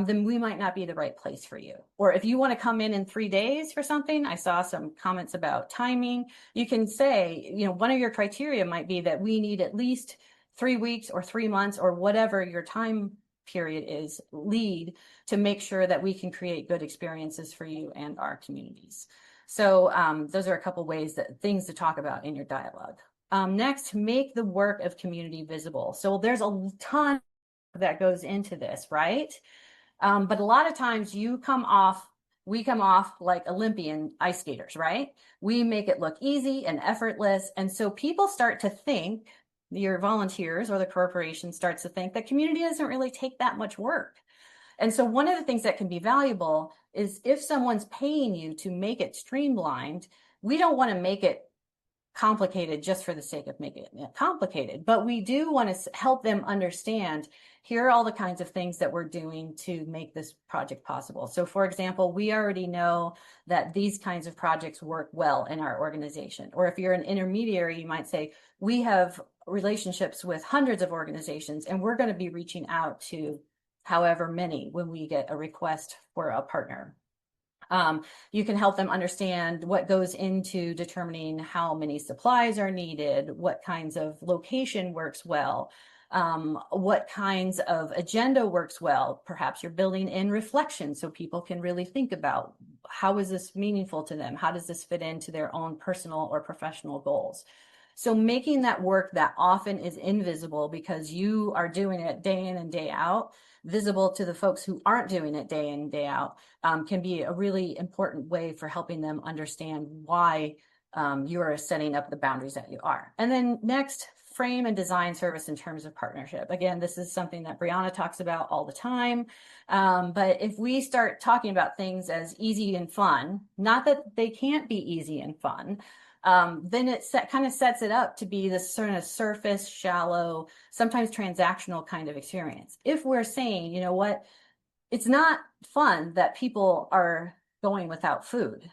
then we might not be the right place for you. Or if you want to come in 3 days for something, I saw some comments about timing. You can say, one of your criteria might be that we need at least 3 weeks or 3 months or whatever your time period is lead to make sure that we can create good experiences for you and our communities. So those are a couple ways things to talk about in your dialogue. Next, make the work of community visible. So there's a ton that goes into this, right? But a lot of times you come off we come off like Olympian ice skaters, right? We make it look easy and effortless. And so people start to think, your volunteers or the corporation starts to think that community doesn't really take that much work. And so one of the things that can be valuable is if someone's paying you to make it streamlined, we don't want to make it complicated just for the sake of making it complicated, but we do want to help them understand, here are all the kinds of things that we're doing to make this project possible. So for example, we already know that these kinds of projects work well in our organization. Or if you're an intermediary, you might say, we have relationships with hundreds of organizations, and we're going to be reaching out to however many when we get a request for a partner. You can help them understand what goes into determining how many supplies are needed, what kinds of location works well, what kinds of agenda works well. Perhaps you're building in reflection so people can really think about, how is this meaningful to them? How does this fit into their own personal or professional goals? So making that work that often is invisible because you are doing it day in and day out, visible to the folks who aren't doing it day in and day out, can be a really important way for helping them understand why you are setting up the boundaries that you are. And then next, frame and design service in terms of partnership. Again, this is something that Brianna talks about all the time. But if we start talking about things as easy and fun, not that they can't be easy and fun, then it kind of sets it up to be this sort of surface, shallow, sometimes transactional kind of experience. If we're saying, you know what, it's not fun that people are going without food.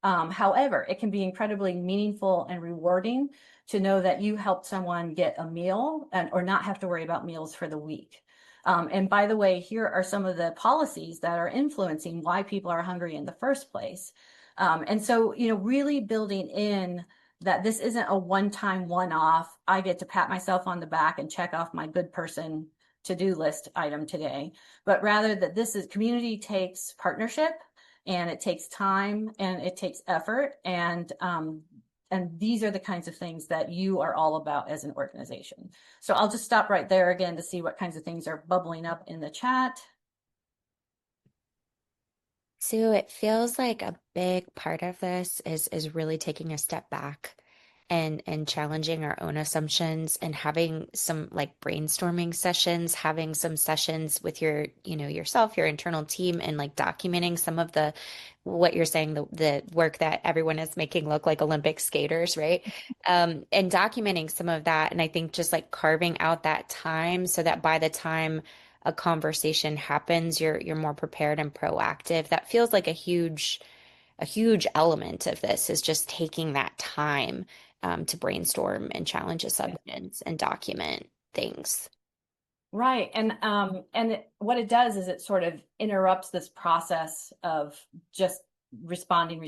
However, it can be incredibly meaningful and rewarding to know that you helped someone get a meal or not have to worry about meals for the week. And by the way, here are some of the policies that are influencing why people are hungry in the first place. And so, really building in that this isn't a one-time, one-off, I get to pat myself on the back and check off my good person to-do list item today, but rather that this is community takes partnership, and it takes time, and it takes effort, and these are the kinds of things that you are all about as an organization. So I'll just stop right there again to see what kinds of things are bubbling up in the chat. So it feels like a big part of this is really taking a step back and challenging our own assumptions and having some like brainstorming sessions, having some sessions with your, yourself, your internal team, and like documenting some of the what you're saying, the work that everyone is making look like Olympic skaters, right? And documenting some of that. And I think just like carving out that time so that by the time a conversation happens, you're more prepared and proactive. That feels like a huge element of this is just taking that time to brainstorm and challenge assumptions and document things. Right. And what it does is it sort of interrupts this process of just responding,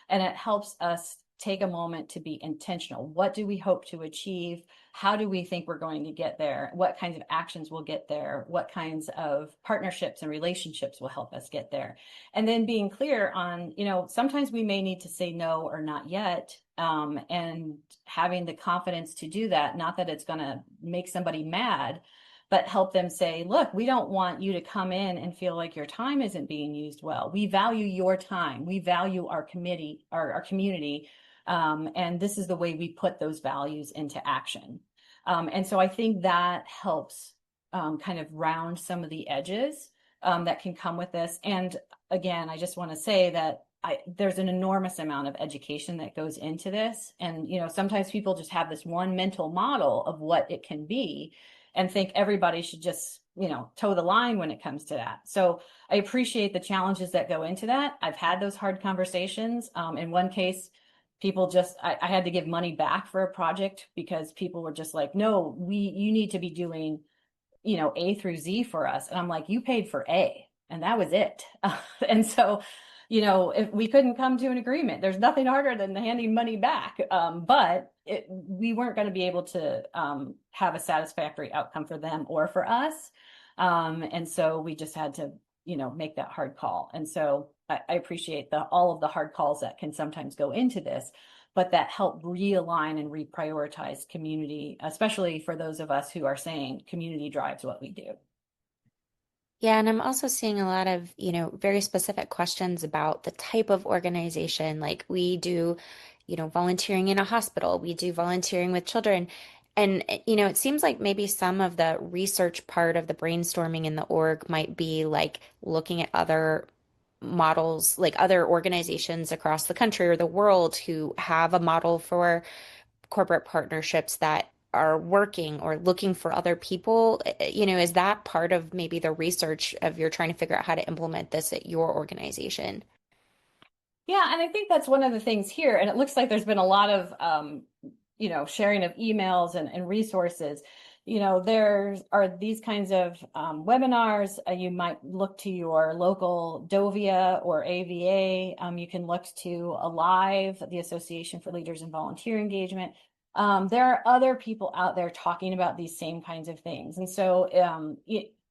and it helps us take a moment to be intentional. What do we hope to achieve? How do we think we're going to get there? What kinds of actions will get there? What kinds of partnerships and relationships will help us get there? And then being clear on, sometimes we may need to say no or not yet, and having the confidence to do that, not that it's going to make somebody mad, but help them say, look, we don't want you to come in and feel like your time isn't being used well. We value your time. We value our committee, our community. And this is the way we put those values into action. And so I think that helps kind of round some of the edges that can come with this. And again, I just want to say that there's an enormous amount of education that goes into this. And, sometimes people just have this one mental model of what it can be and think everybody should just, toe the line when it comes to that. So I appreciate the challenges that go into that. I've had those hard conversations. In one case, people I had to give money back for a project because people were just like, no, you need to be doing, A through Z for us. And I'm like, you paid for A, and that was it. And so, if we couldn't come to an agreement, there's nothing harder than handing money back. But we weren't going to be able to have a satisfactory outcome for them or for us. And so we just had to, make that hard call. And so I appreciate all of the hard calls that can sometimes go into this, but that help realign and reprioritize community, especially for those of us who are saying community drives what we do. Yeah, and I'm also seeing a lot of, very specific questions about the type of organization. Like we do, volunteering in a hospital, we do volunteering with children. And, it seems like maybe some of the research part of the brainstorming in the org might be like looking at other models, like other organizations across the country or the world who have a model for corporate partnerships that are working or looking for other people, is that part of maybe the research of you're trying to figure out how to implement this at your organization? Yeah, and I think that's one of the things here. And it looks like there's been a lot of, sharing of emails and resources. There are these kinds of webinars. You might look to your local Dovia or AVA. You can look to Alive, the Association for Leaders in Volunteer Engagement. There are other people out there talking about these same kinds of things. And so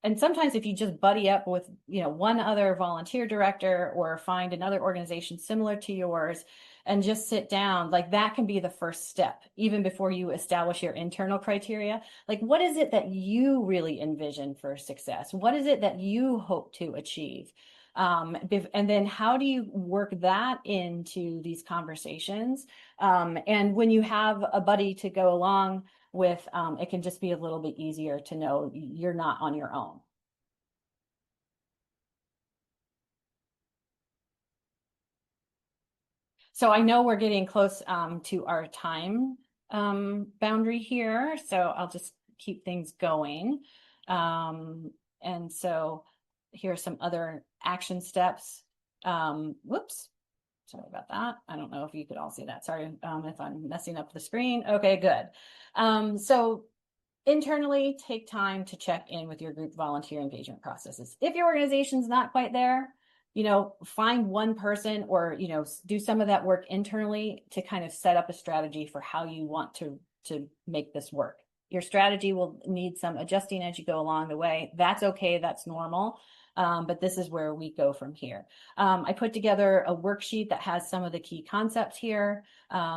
and sometimes if you just buddy up with one other volunteer director or find another organization similar to yours and just sit down, like that can be the first step even before you establish your internal criteria. Like what is it that you really envision for success? What is it that you hope to achieve? And then how do you work that into these conversations? And when you have a buddy to go along with, it can just be a little bit easier to know you're not on your own. So I know we're getting close to our time boundary here, so I'll just keep things going. And so here are some other action steps. Whoops, sorry about that. I don't know if you could all see that. Sorry if I'm messing up the screen. Okay, good. So internally, take time to check in with your group volunteer engagement processes. If your organization's not quite there, find one person or, do some of that work internally to kind of set up a strategy for how you want to make this work. Your strategy will need some adjusting as you go along the way. That's okay. That's normal. But this is where we go from here. I put together a worksheet that has some of the key concepts here,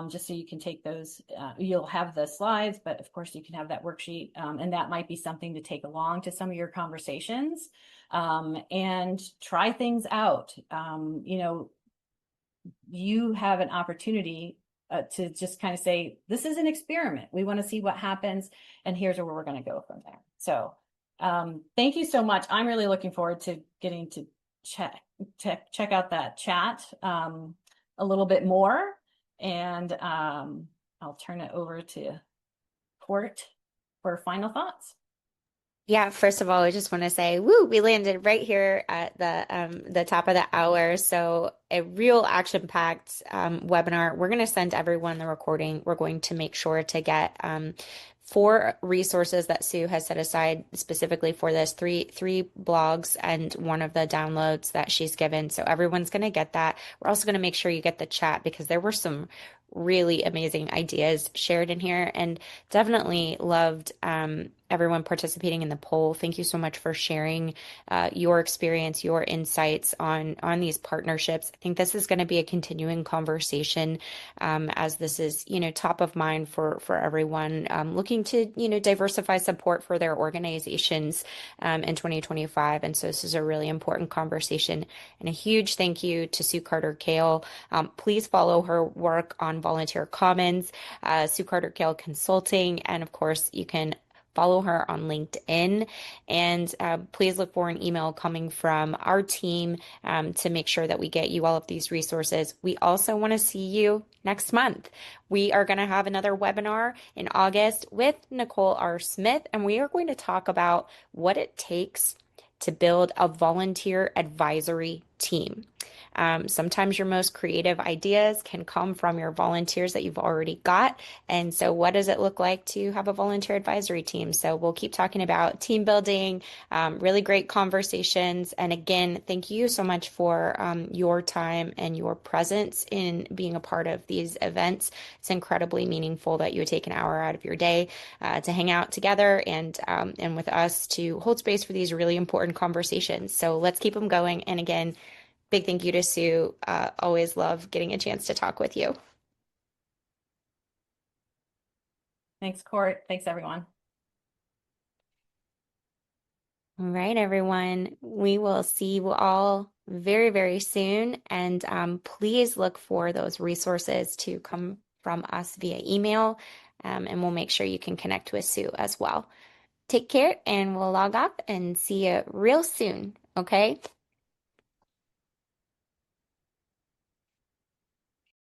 just so you can take those. You'll have the slides, but of course you can have that worksheet, and that might be something to take along to some of your conversations, and try things out. You have an opportunity to just kind of say, this is an experiment. We want to see what happens, and here's where we're going to go from there. So thank you so much. I'm really looking forward to getting to check out that chat a little bit more. And I'll turn it over to Court for final thoughts. Yeah, first of all, I just want to say, woo, we landed right here at the top of the hour. So a real action-packed webinar. We're going to send everyone the recording. We're going to make sure to get 4 resources that Sue has set aside specifically for this, three blogs and one of the downloads that she's given. So everyone's going to get that. We're also going to make sure you get the chat because there were some really amazing ideas shared in here and definitely loved everyone participating in the poll. Thank you so much for sharing your experience, your insights on these partnerships. I think this is going to be a continuing conversation as this is, top of mind for everyone looking to, diversify support for their organizations in 2025. And so this is a really important conversation. And a huge thank you to Sue Carter Kahl. Please follow her work on Volunteer Commons, Sue Carter Kahl Consulting, and of course, you can follow her on LinkedIn. And please look for an email coming from our team to make sure that we get you all of these resources. We also want to see you next month. We are going to have another webinar in August with Nicole R. Smith, and we are going to talk about what it takes to build a volunteer advisory team. Sometimes your most creative ideas can come from your volunteers that you've already got. And so, what does it look like to have a volunteer advisory team? So, we'll keep talking about team building, really great conversations. And again, thank you so much for your time and your presence in being a part of these events. It's incredibly meaningful that you would take an hour out of your day to hang out together and with us to hold space for these really important conversations. So, let's keep them going. And again, big thank you to Sue. Always love getting a chance to talk with you. Thanks, Court. Thanks, everyone. All right, everyone. We will see you all very, very soon. And please look for those resources to come from us via email. And we'll make sure you can connect with Sue as well. Take care, and we'll log off and see you real soon. Okay?